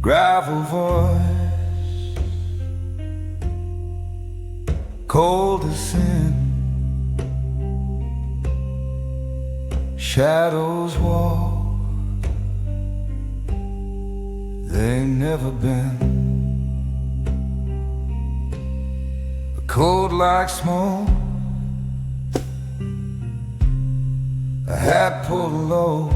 gravel voice, cold as sin. Shadows walk, they've never been. A cold like smoke, a hat pulled low,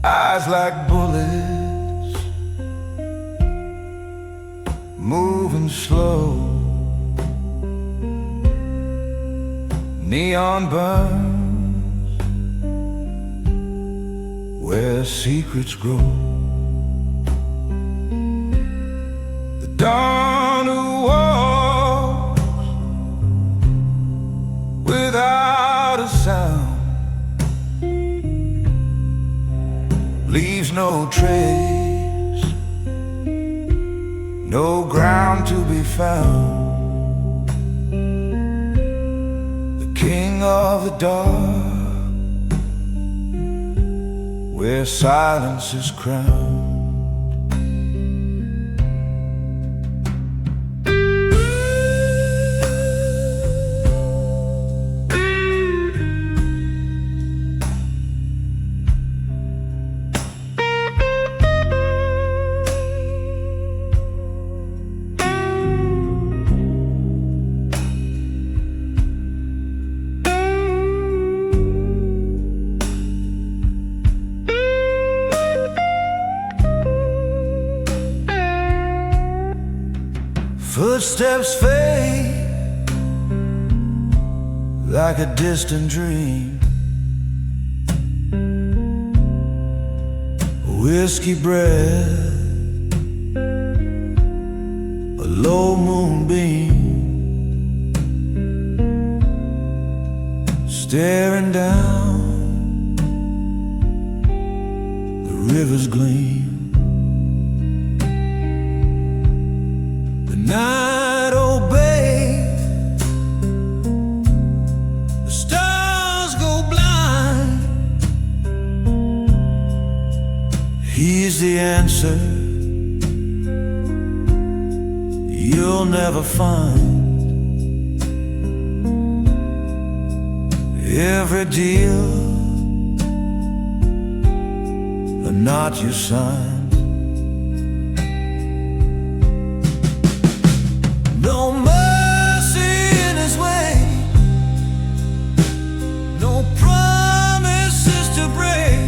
eyes like bullets, moving slow. Neon burns where secrets grow. The dawn who walks without a sound leaves no trace, no ground to be found. King of the dark, where silence is crowned. Footsteps fade like a distant dream. A whiskey breath, a low moonbeam, staring down the river's gleam. The night obeys, the stars go blind. He's the answer you'll never find. Every deal a knot you sign. No mercy in his way, no promises to break.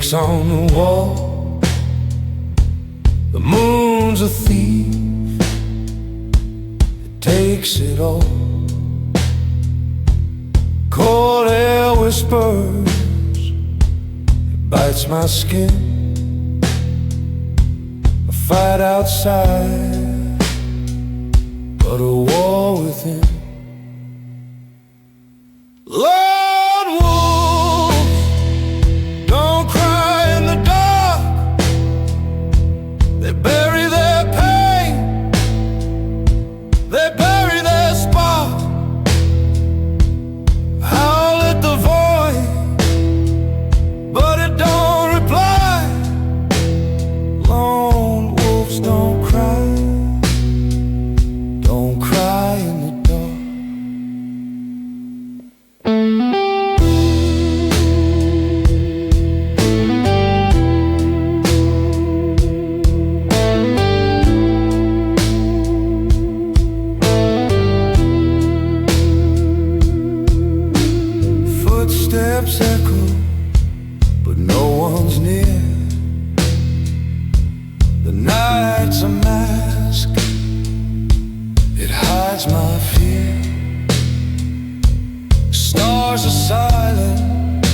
Snakes on the wall, the moon's a thief, it takes it all. Cold air whispers, it bites my skin. A fight outside, but a war within. Lord wolves, don't cry in the dark. They bury their pain, they bury their spark. Howl at the void, but it don't reply. Lone wolves don't cry in the dark. Footsteps echo, but no one's near. The night's a mask, it hides my fear. Stars are silent,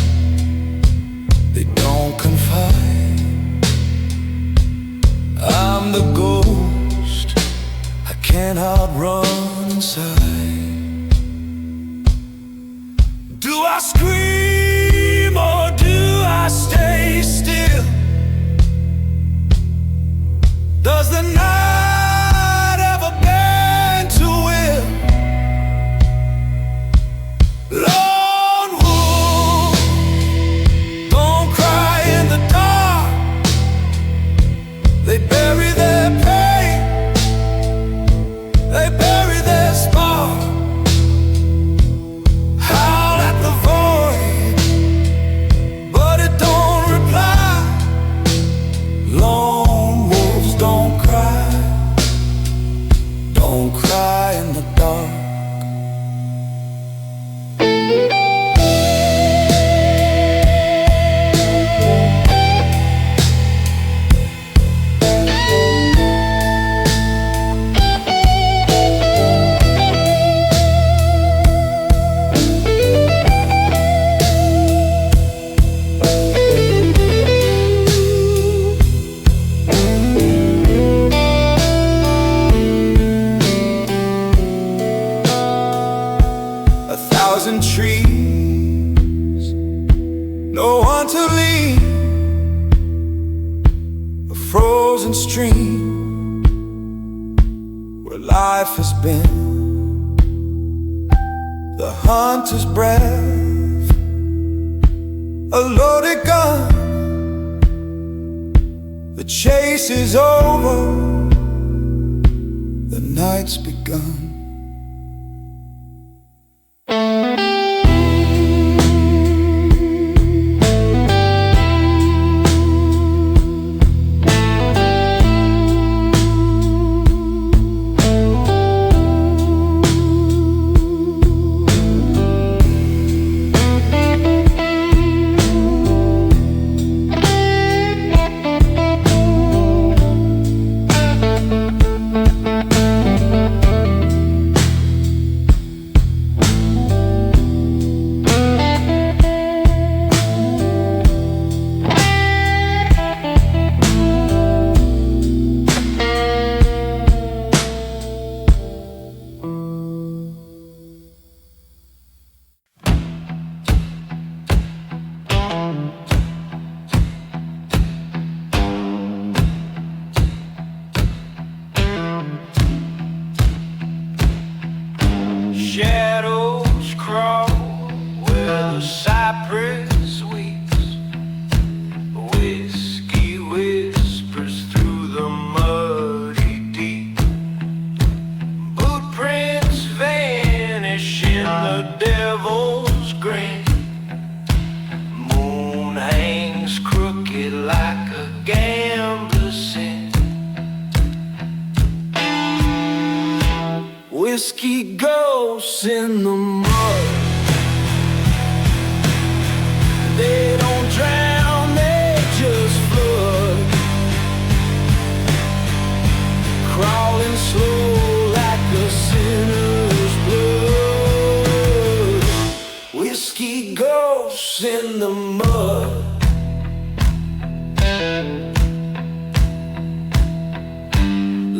they don't confide. I'm the ghost, I can't outrun inside. Do I scream or do I stay still? Does the night ever bend to will? Lone wolf, don't cry in the dark. They bury their pain, they bury their spark. Howl at the void, but it don't reply. Lone wolves don't cry in the dark. A thousand trees, no one to lean. A frozen stream where life has been. The hunter's breath, a loaded gun. The chase is over, the night's begun. Shadows crawl where the cypress weeps. Whiskey whispers through the muddy deep. Footprints vanish in the devil's grin. Moon hangs crooked like a gambler's sin. Whiskey ghosts in the mud, they don't drown, they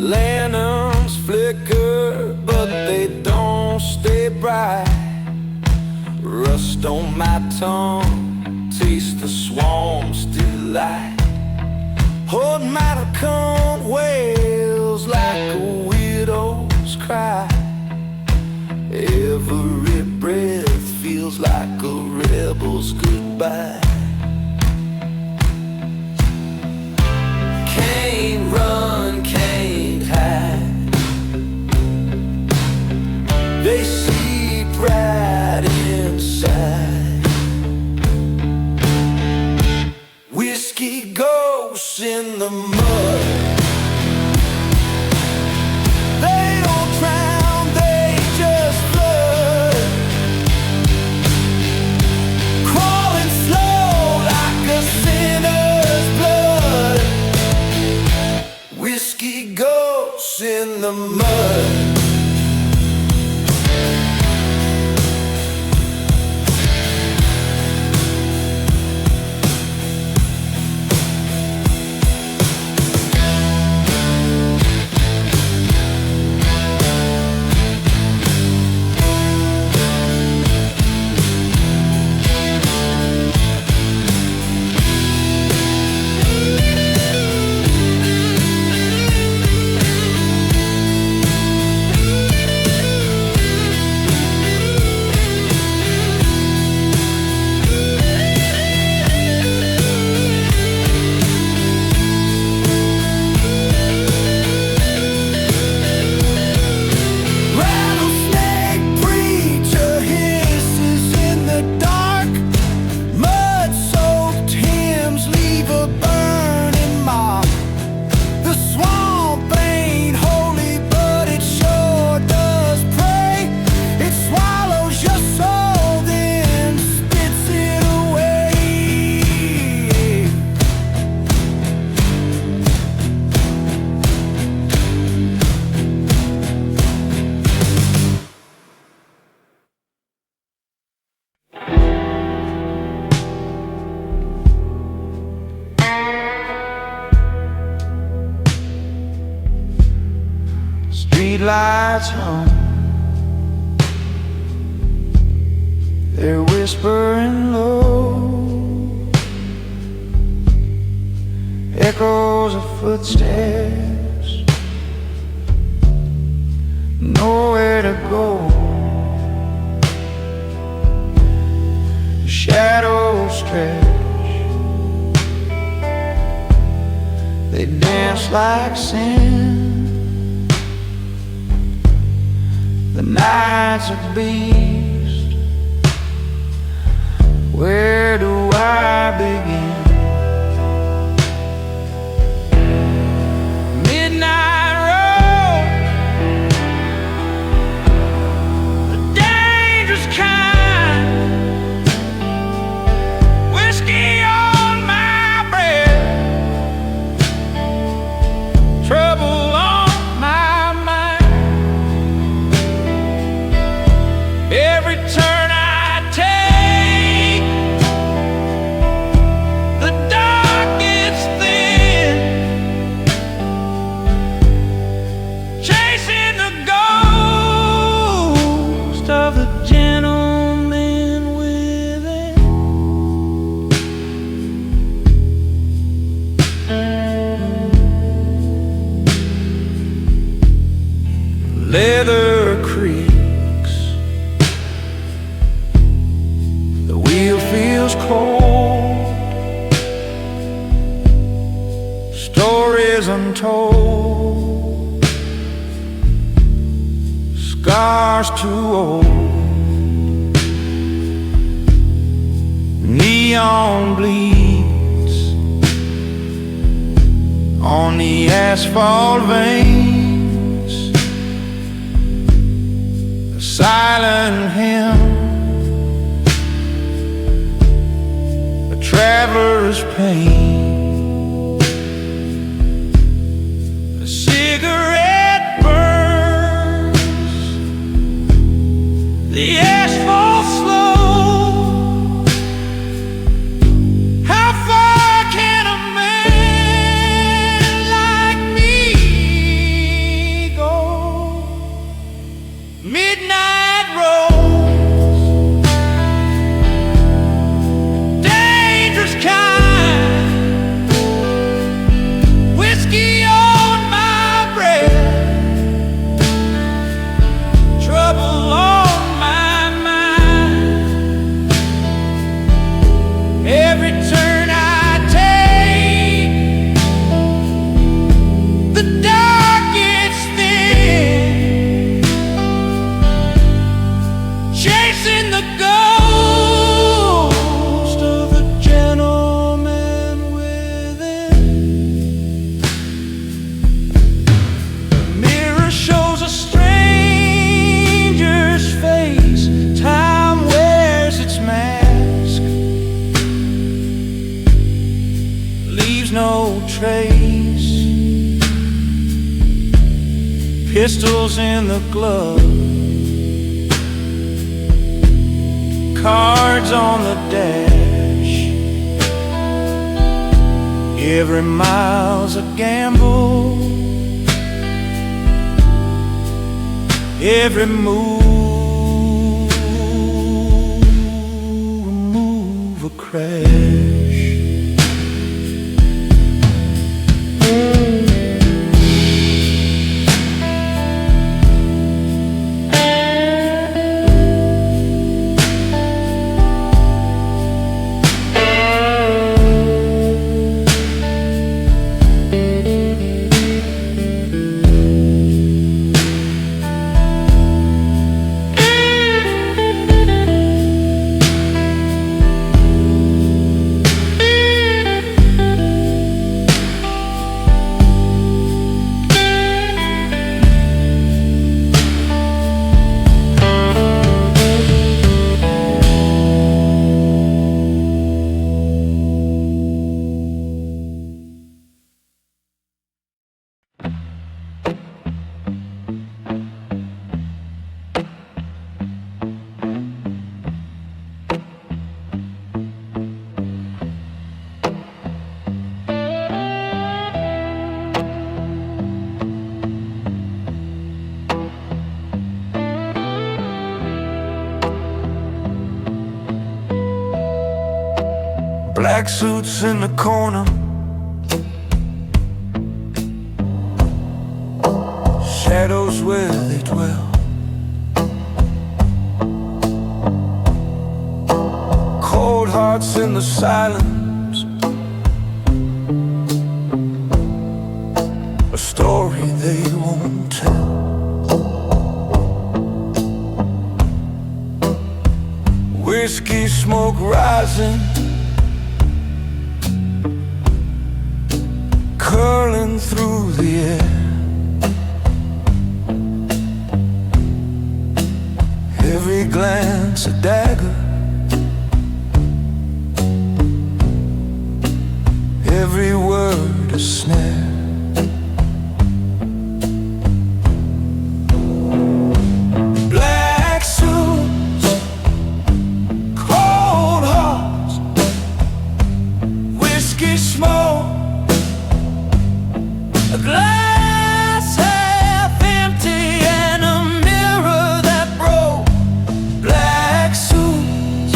Lanterns flicker, but they don't stay bright. Rust on my tongue, taste the swarm's delight. Hold Matacon wails like a widow's cry. Every breath feels like a rebel's goodbye. Can't run, can't hide. They seep right inside. Whiskey ghosts in the mud. They don't drown, they just flood. Crawling slow like a sinner's blood. Whiskey ghosts in the mud. Streetlights hum, they're whispering low, echoes of footsteps, nowhere to go. Shadows stretch, they dance like sin. The night's a beast. Where do I begin? Midnight road, the dangerous kind. Whiskey on my breath, trouble on my mind. Every turn I take, the dark gets thin, chasing the ghost of the gentleman within. Leather creaks, the wheel feels cold, stories untold, scars too old. Neon bleeds on the asphalt veins, a silent hymn, a traveler's pain. A cigarette burns, the asphalt slow. How far? Can a man like me trace, pistols in the glove, cards on the dash. Every mile's a gamble, every move a crash. Black suits in the corner, shadows where they dwell. Cold hearts in the silence, a story they won't tell. Whiskey smoke rising, curling through the air. Every glance a dagger, every word a snare. Black suits, cold hearts, whiskey smoke, a glass half empty and a mirror that broke. Black suits,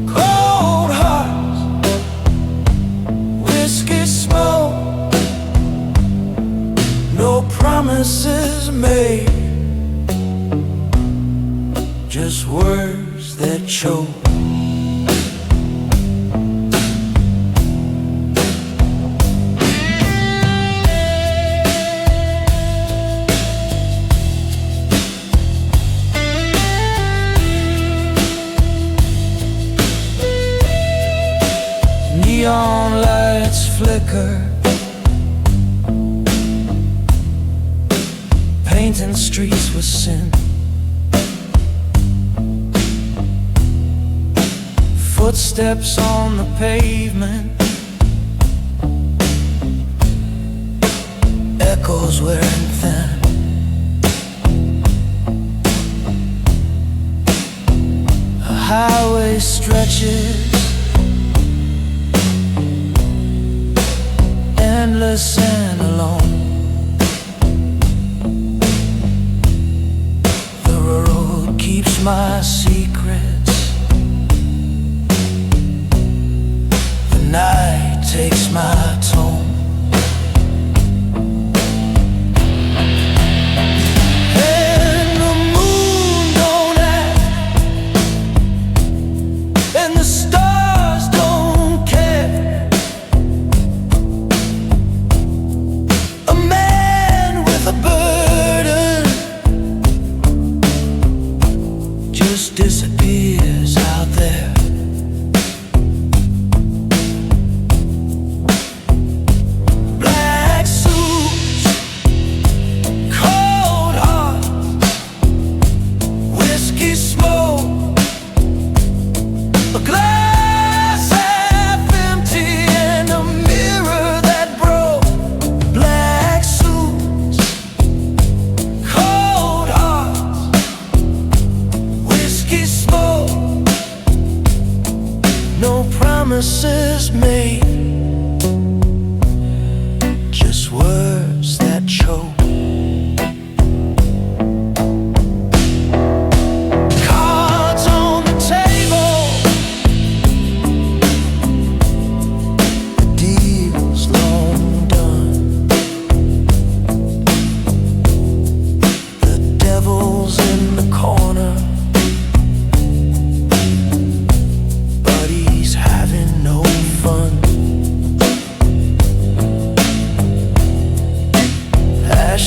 cold hearts, whiskey smoke, no promises made, just words that choke. Neon lights flicker, painting streets with sin. Footsteps on the pavement, echoes wearing thin. A highway stretches, endless and alone. The road keeps my secrets, the night takes my tone. And the moon don't act, and the stars don't care. A man with a burden just disappears out there.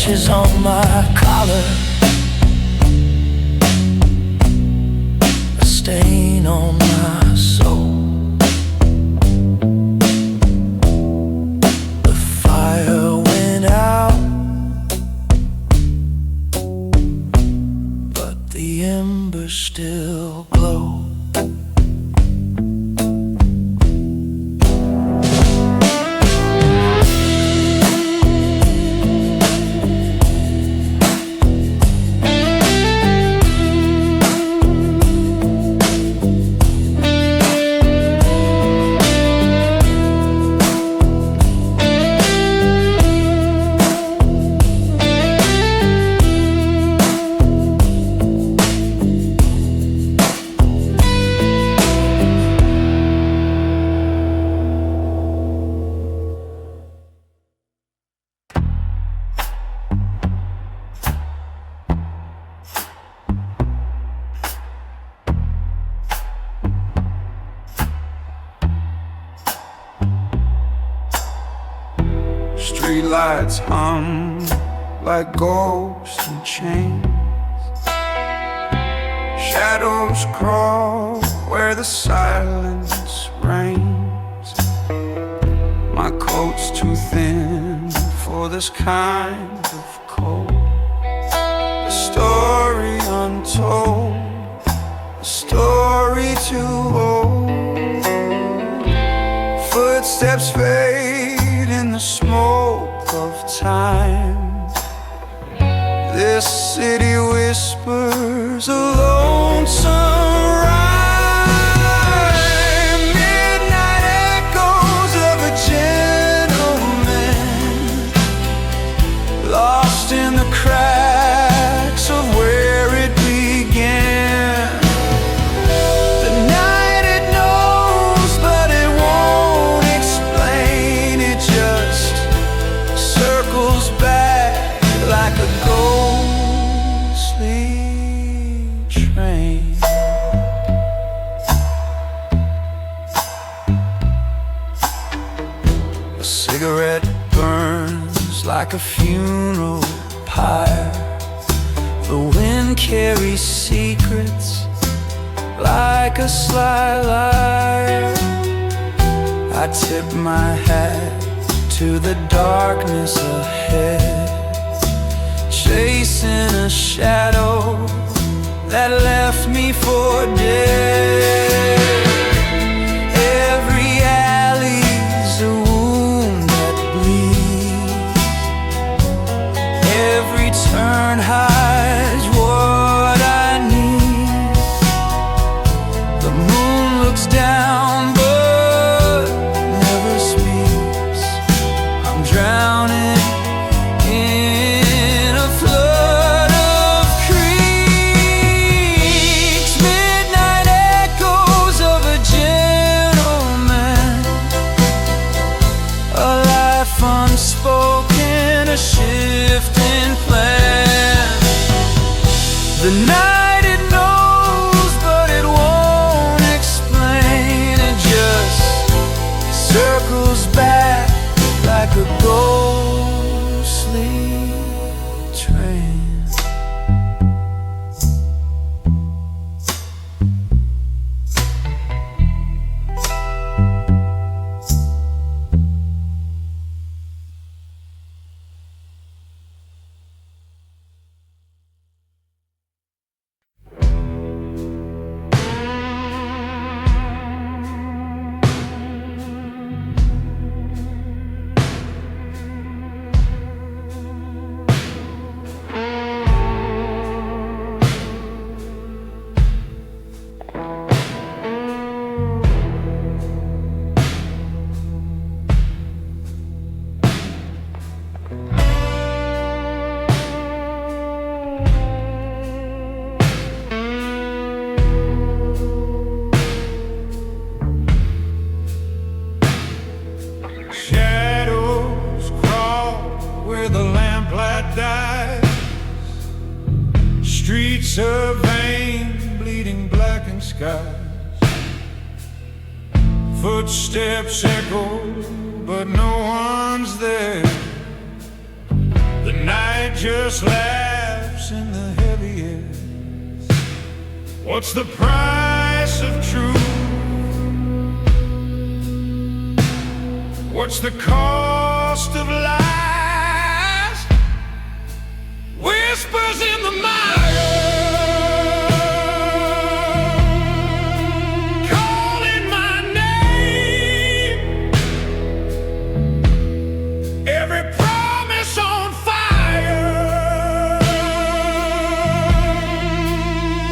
scratches on my collar, a stain on my soul. The fire went out, but the embers still glow. Streetlights hum like ghosts in chains. Shadows crawl where the silence reigns. My coat's too thin for this kind of cold. A story untold, a story too old. Footsteps fade in the smoke of time. This city whispers a lonesome rhyme. Midnight echoes of a gentleman lost in the cracks of where it began. The night it knows, but it won't explain. It just circles back like a ghostly train. A cigarette burns like a funeral pyre. The wind carries secrets like a sly liar. I tip my hat to the darkness ahead, chasing a shadow that left me for dead. Every alley's a wound that bleeds. Every turn hides what I need. The moon looks down but never speaks. I'm drowning in a flood of creeks. Midnight echoes of a gentleman, a life unspoken, a shifting plan. The night it knows, but it won't explain. It just circles back like a ghostly train. Shadows crawl where the lamplight dies. Streets of vain, bleeding blackened skies. Footsteps echo, but no one's there. The night just laughs in the heavy air. What's the price of truth? What's the cost of lies? Whispers in the mire, calling my name. Every promise on fire,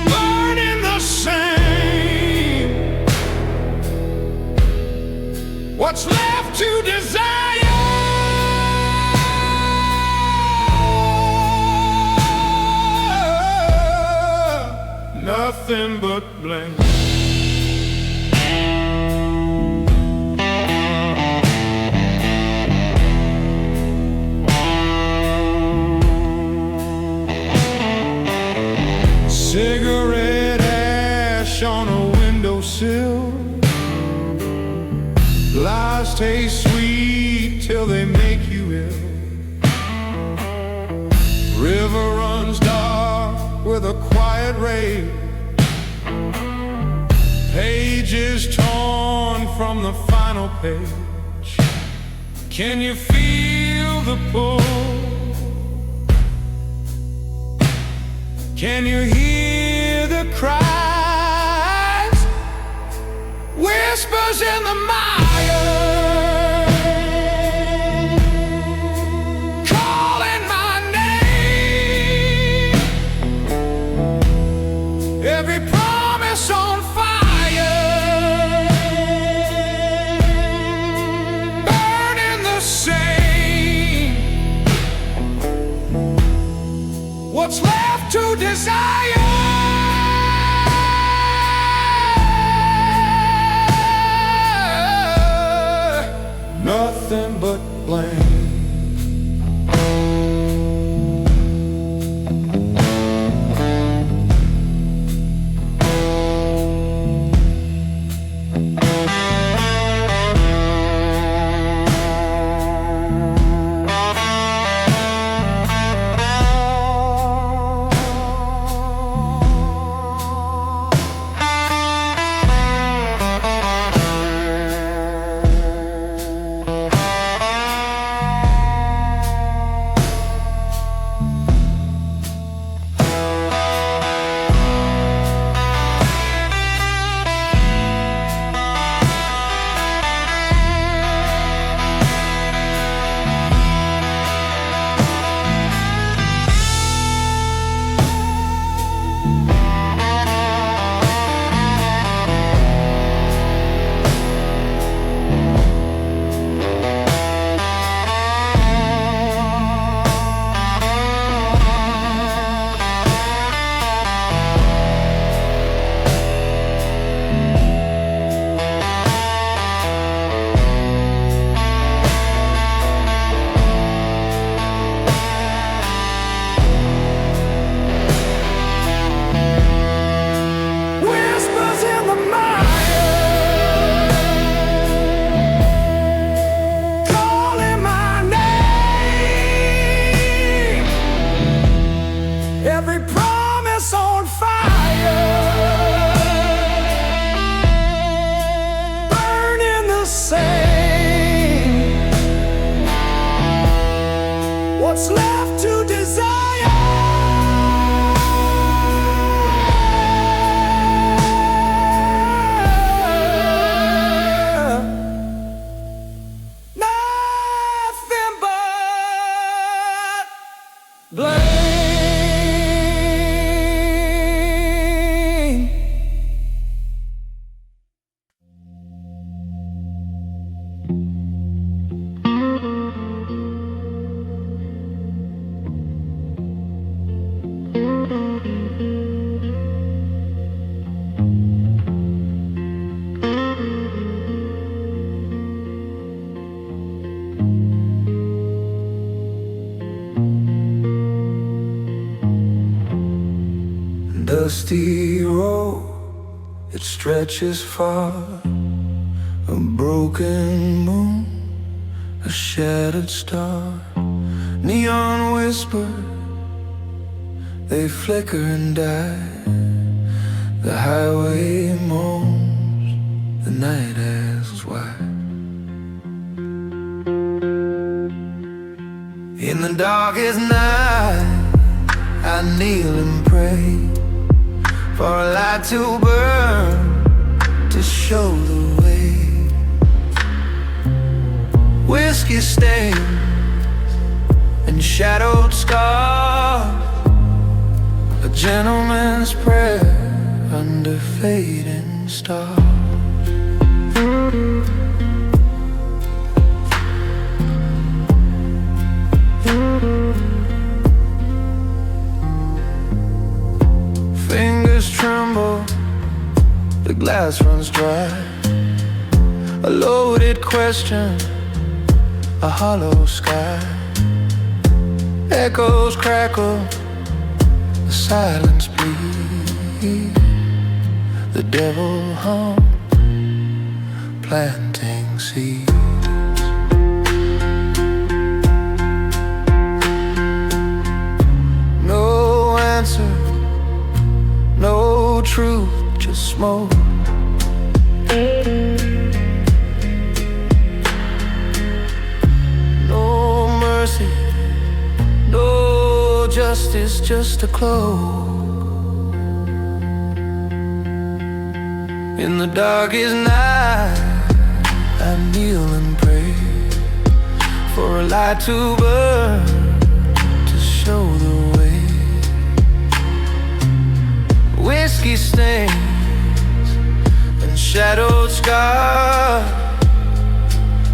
burning the same. What's left to desire? Nothing but blame. Cigarette ash on a windowsill. Lies taste sweet till they make you ill. River runs dark with a quiet rage. Pages torn from the final page. Can you feel the pull? Can you hear the cries? Whispers in the mire, calling my name. Every promise on fire, burning the same. What's left to desire? Nothing but blame. What's left to desire? Nothing but blame. Dusty road, it stretches far. A broken moon, a shattered star. Neon whispers they flicker and die. The highway moans, the night asks why. In the darkest night, I kneel and pray for a light to burn, to show the way. Whiskey stains and shadowed scars, a gentleman's prayer under fading stars. Fingers tremble, the glass runs dry. A loaded question, a hollow sky. Echoes crackle, the silence bleeds. The devil hum, planting seeds. No answer, no truth, just smoke. No mercy, no justice, just a cloak. In the darkest night, I kneel and pray for a light to burn, to show the way. Whiskey stains and shadowed scars,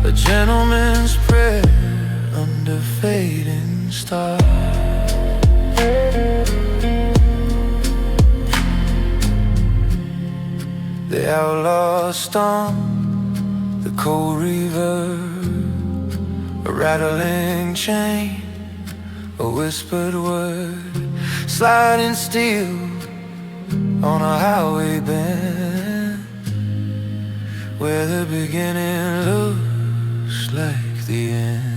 a gentleman's prayer under fading stars. The outlaw stomp, the cold reverb, a rattling chain, a whispered word, sliding steel on a highway bend, where the beginning looks like the end.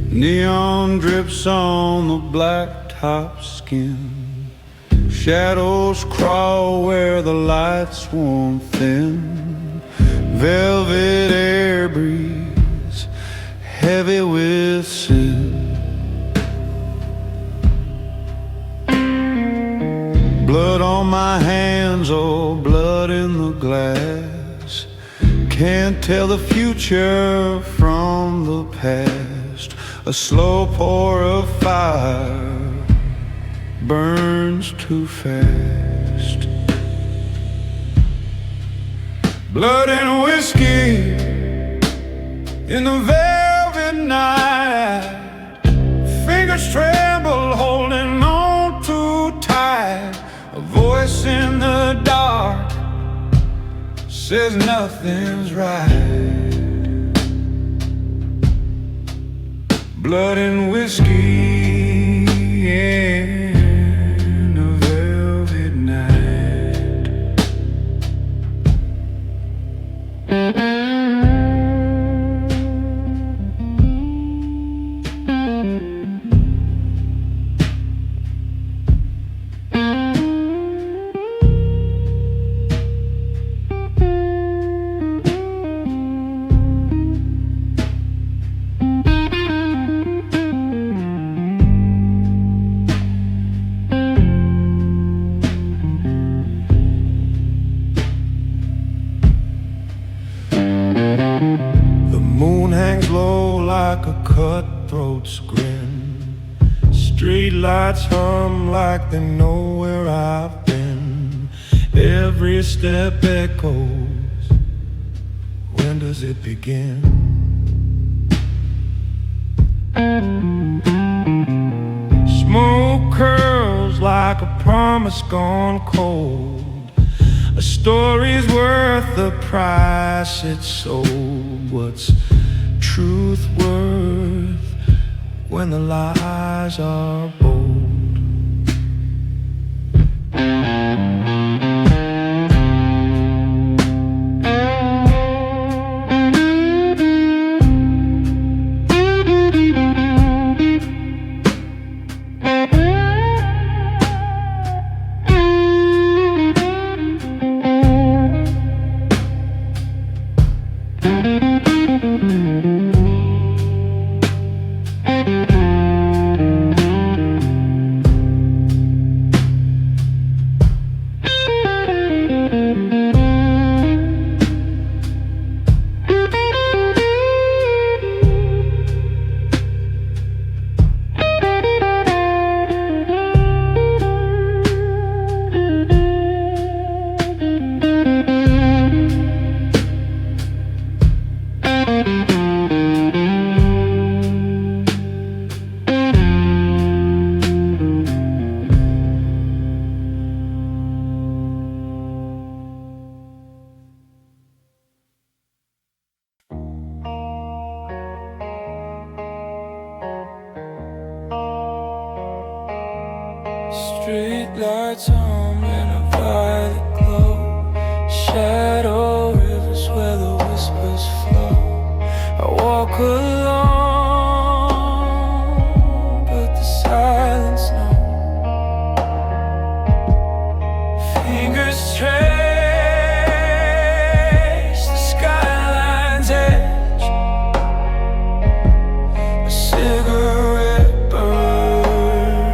Neon drips on the blacktop skin. Shadows crawl where the lights warm thin. Velvet air breeze, heavy with sin. Blood on my hands, oh, blood in the glass. Can't tell the future from the past. A slow pour of fire burns too fast. Blood and whiskey in the velvet night. Fingers tremble, holding on too tight. A voice in the dark says nothing's right. Blood and whiskey in a velvet night. like a cutthroat's grin. Streetlights hum like they know where I've been. Every step echoes. When does it begin? Smoke curls like a promise gone cold. A story's worth the price it's sold. What's truth worth when the lies are bold? Streetlights hum in a violet glow. Shadow rivers where the whispers flow. I walk alone, but the silence knows. Fingers trace the skyline's edge. A cigarette burns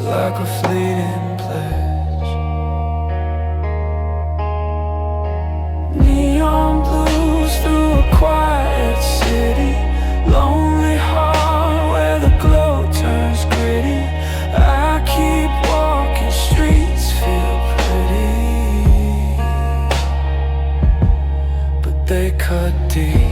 like a fleeting pledge. Neon blues through a quiet city. Lonely heart where the glow turns gritty. I keep walking, streets feel pretty, but they cut deep.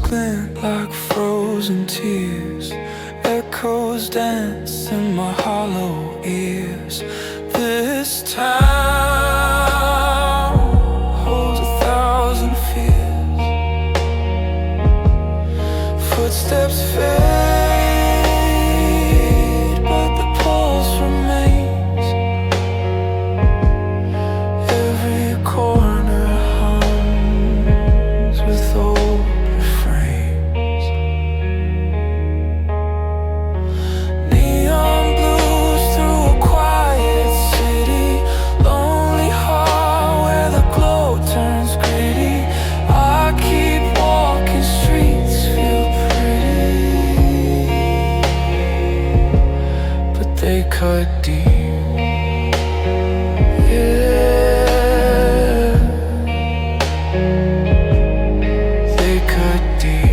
Glint like frozen tears. Echoes dance in my hollow ears. This town holds 1,000 fears. Footsteps fade, but the pulse remains. Every corner hums with old cut deep. Yeah, they cut deep.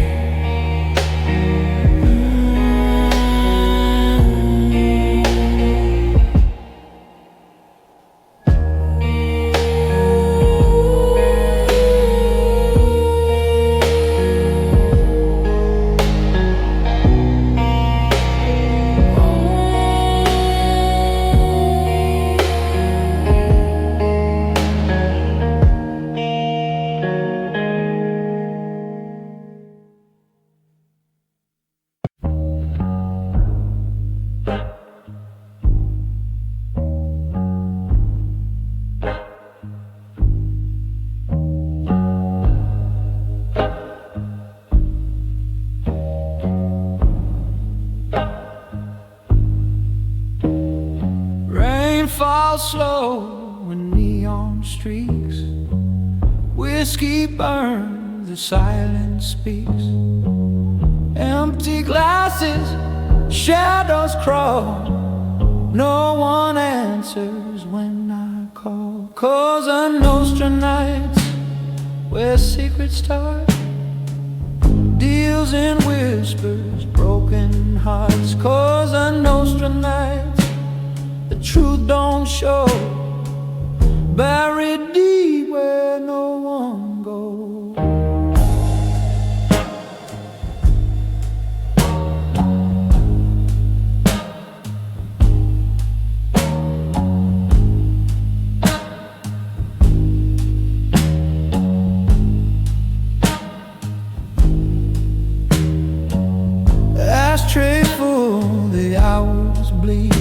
Fall slow in neon streaks. Whiskey burns the silence speaks. Empty glasses, shadows crawl. No one answers when I call. Cosa Nostra nights, where secrets start, deals in whispers, broken hearts. Cosa Nostra nights, the truth don't show, buried deep where no one goes. Ashtray full, the hours bleed,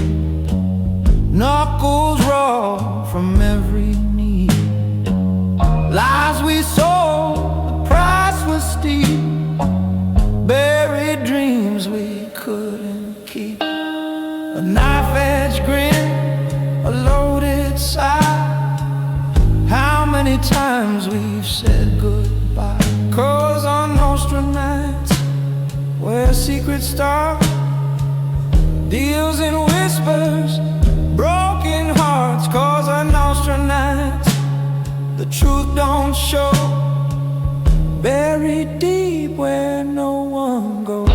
knuckles raw from every need. Lies we sold, the price was steep, buried dreams we couldn't keep. A knife-edge grin, a loaded sigh. How many times we've said goodbye. Cosa Nostra nights, where secrets start, deals in whispers, broken hearts. Cosa Nostra nights, the truth don't show, buried deep where no one goes.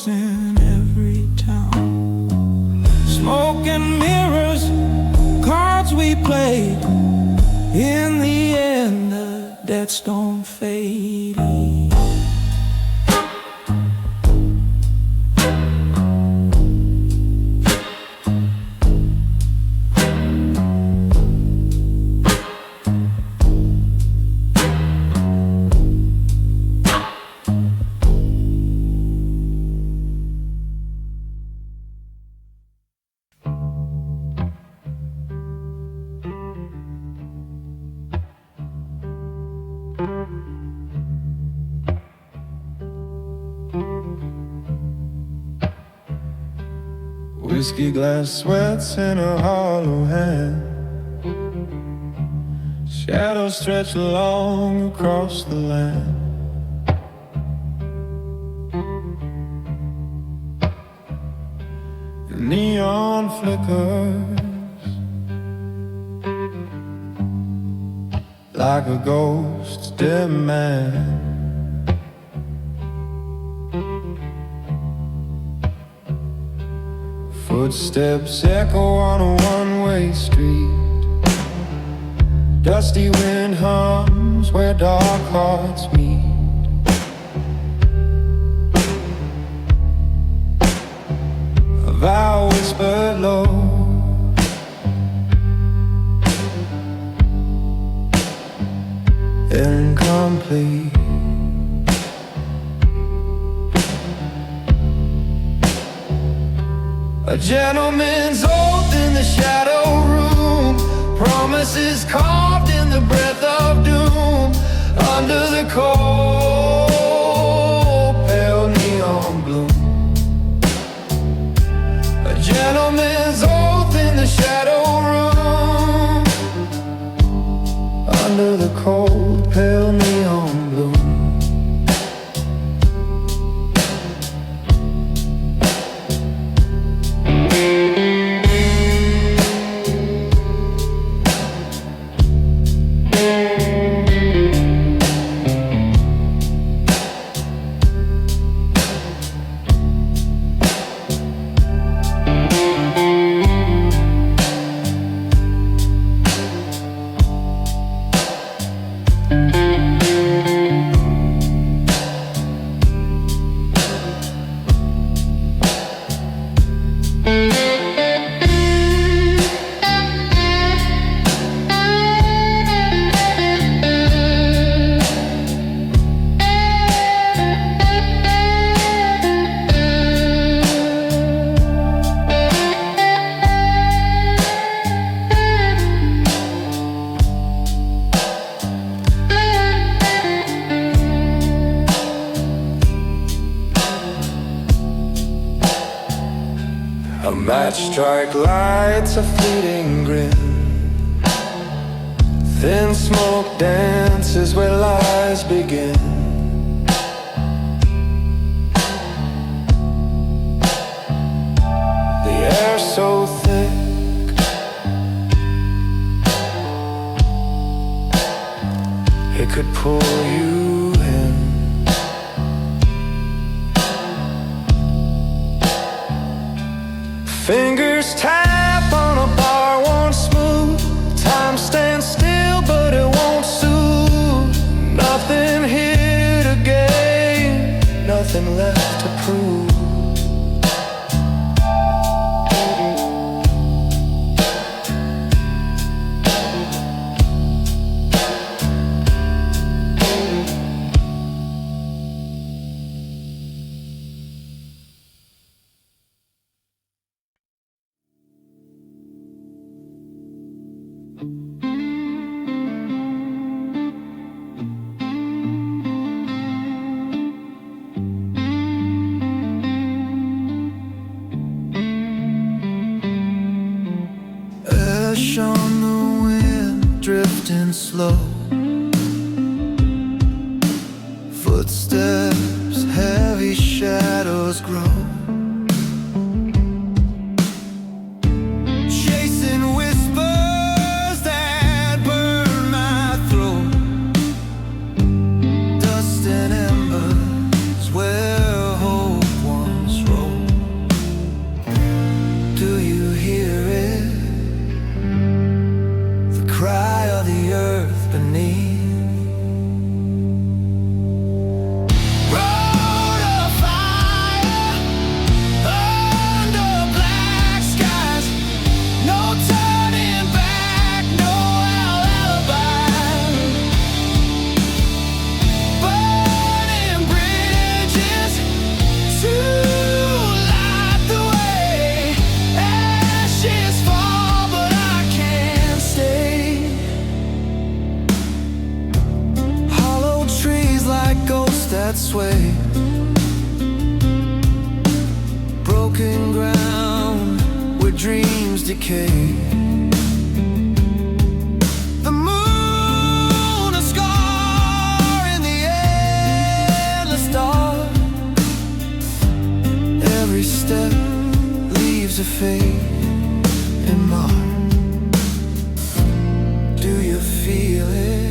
In every town, smoke and mirrors, cards we played. In the end, the debts don't fade. Whiskey glass sweats in a hollow hand, shadows stretch long across the land. The neon flickers like a ghost's dim man. Footsteps echo on a one-way street. Dusty wind hums where dark hearts meet. A vow whispered low, incomplete. A gentleman's oath in the shadow room, promises carved in the breath of doom. Under the cold, pale neon bloom. A gentleman's oath in the shadow room. A match strike lights a fleeting grin. Thin smoke dances where lies begin. The air so thick, it could pull you in. Fingers tap on a bar, won't smooth. Time stands still, but it won't soothe. Nothing here to gain, nothing left to prove. Ash on the wind, drifting slow. Footsteps, heavy shadows grow. Chasing whispers that burn my throat. Dust and embers where hope once rolled. Do you hear it? Cry of the earth beneath. Road of fire under black skies. No turning back, no alibi. Burning bridges to light the way. Ashes fall, but I can't stay. Like ghosts that sway. Broken ground where dreams decay. The moon a scar in the endless dark. Every step leaves a fade in mark. Do you feel it?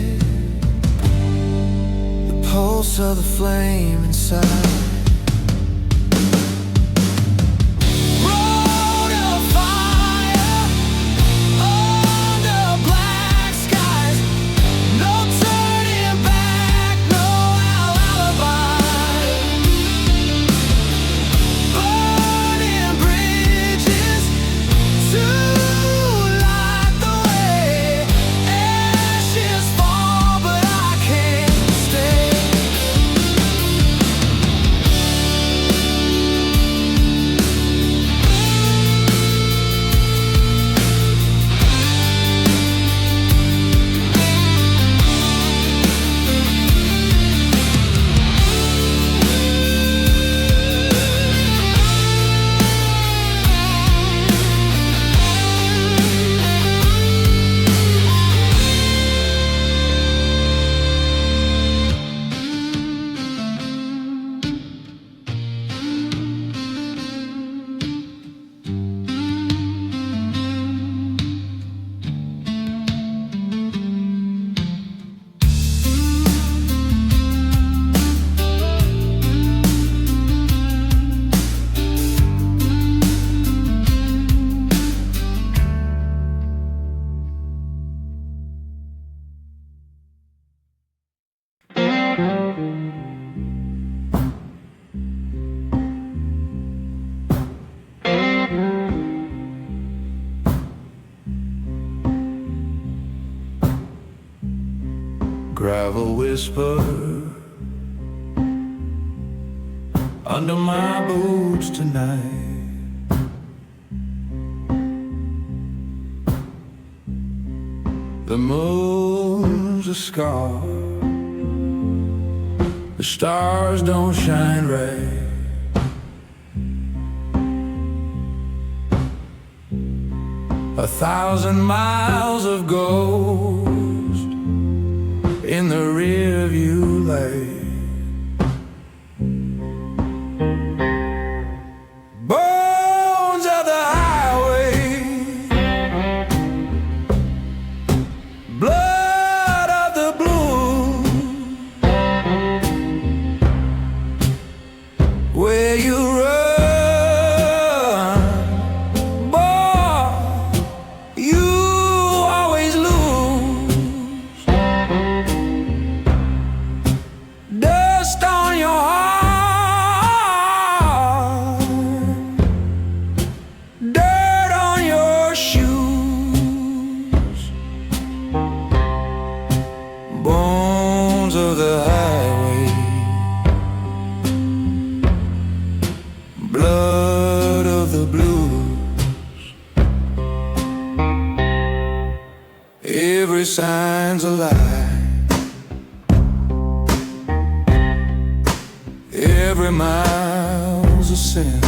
Pulse of the flame inside. Road of fire under black skies. No turning back, no alibi. Burning bridges to light the way. Ashes fall, but I can't stay. Gravel whisper under my boots tonight. The moon's a scar, the stars don't shine right. 1,000 miles of ghost in the rear view light. Bones of the highway, blood of the blue, where you run, boy, you always lose. Dust on your heart, dirt on your shoes, bones of the highway, blood of the blues. Every sign's a lie, every mile's a sin.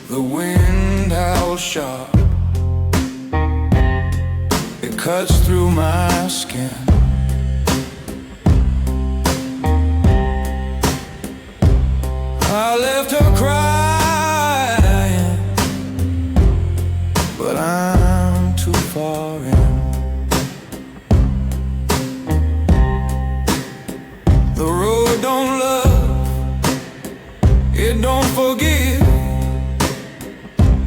The wind howls sharp, it cuts through my skin. I left her crying, but I'm too far in. The road don't love, it don't forgive,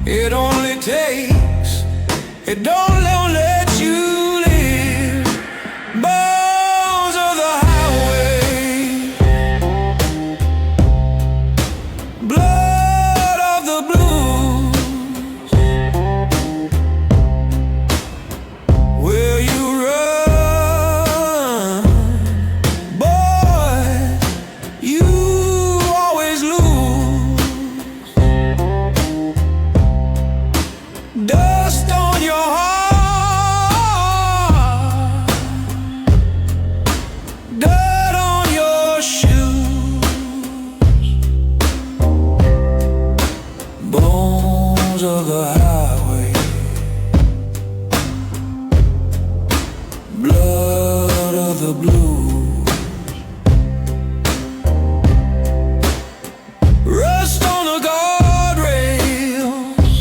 it only takes, it don't let you live. Bones of the highway, blood of the blues, where you run, boy, you always lose. Dust on your heart, dirt on your shoes, bones of the highway, blood of the blues, rust on the guardrails,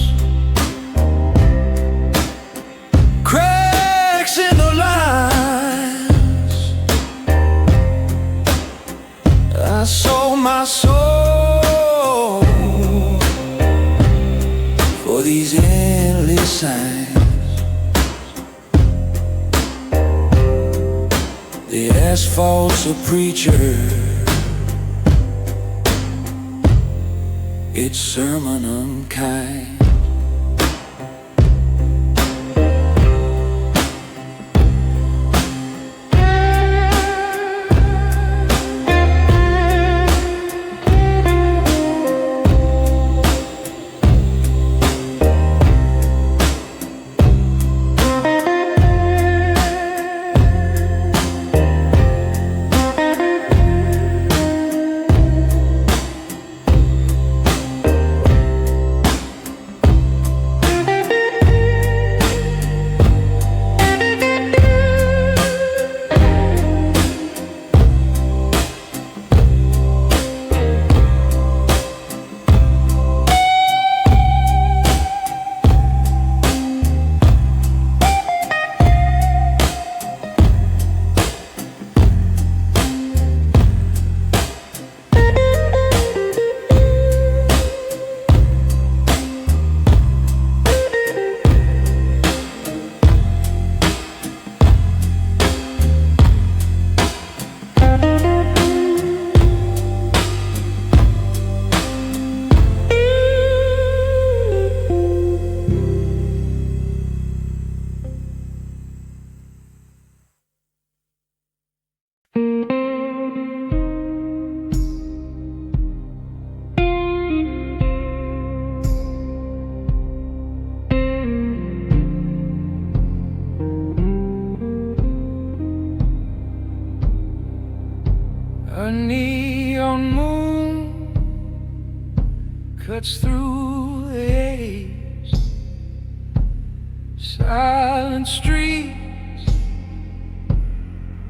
cracks in the lines. I sold my soul for these endless signs. The asphalt's a preacher, its sermon unkind. cuts through the haze. Silent streets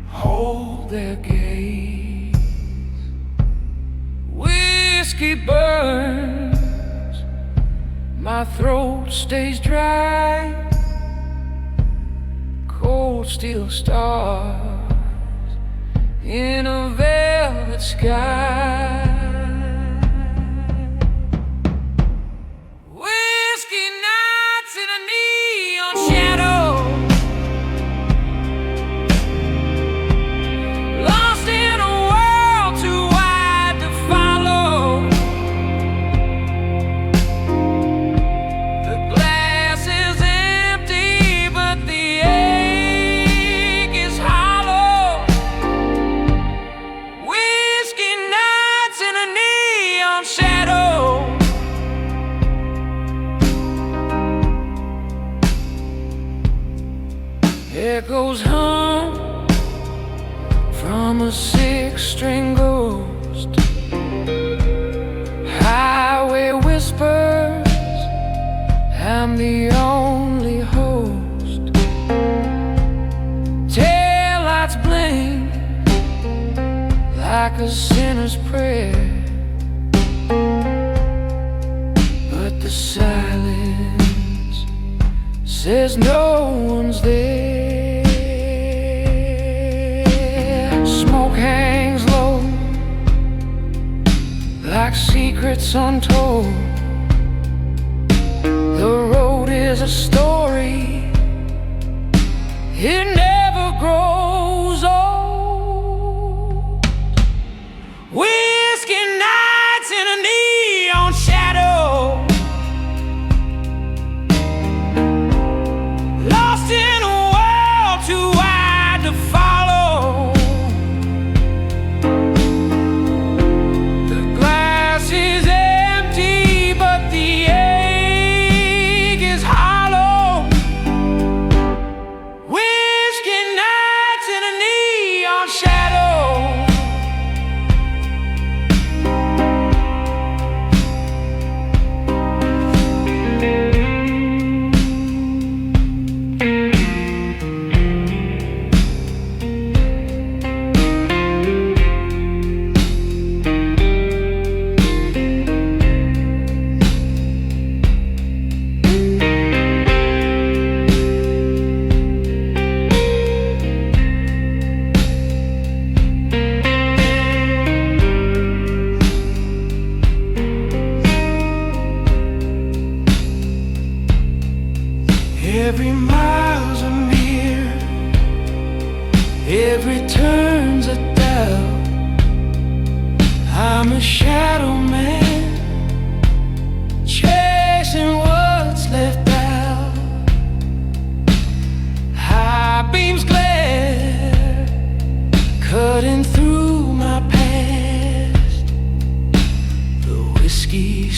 hold their gaze. Whiskey burns, my throat stays dry. Cold steel stars in a velvet sky. Whiskey nights in a neon shadow, lost in a world too wide to follow. The glass is empty, but the ache is hollow. Whiskey nights in a neon shadow, echoes hum from a six-string ghost. Highway whispers, I'm the only host. Taillights blink like a sinner's prayer, but the silence says no one's there. Smoke hangs low like secrets untold. The road is a story, it never grows old. Whiskey nights in a neon shadow, lost in a world too wide to follow. The glass is empty, but the ache is hollow. Whiskey nights in a neon shadow. Every mile's a mirror, every turn's a doubt. I'm a shadow man, chasing what's left out. High beams glare, cutting through my past. The whiskey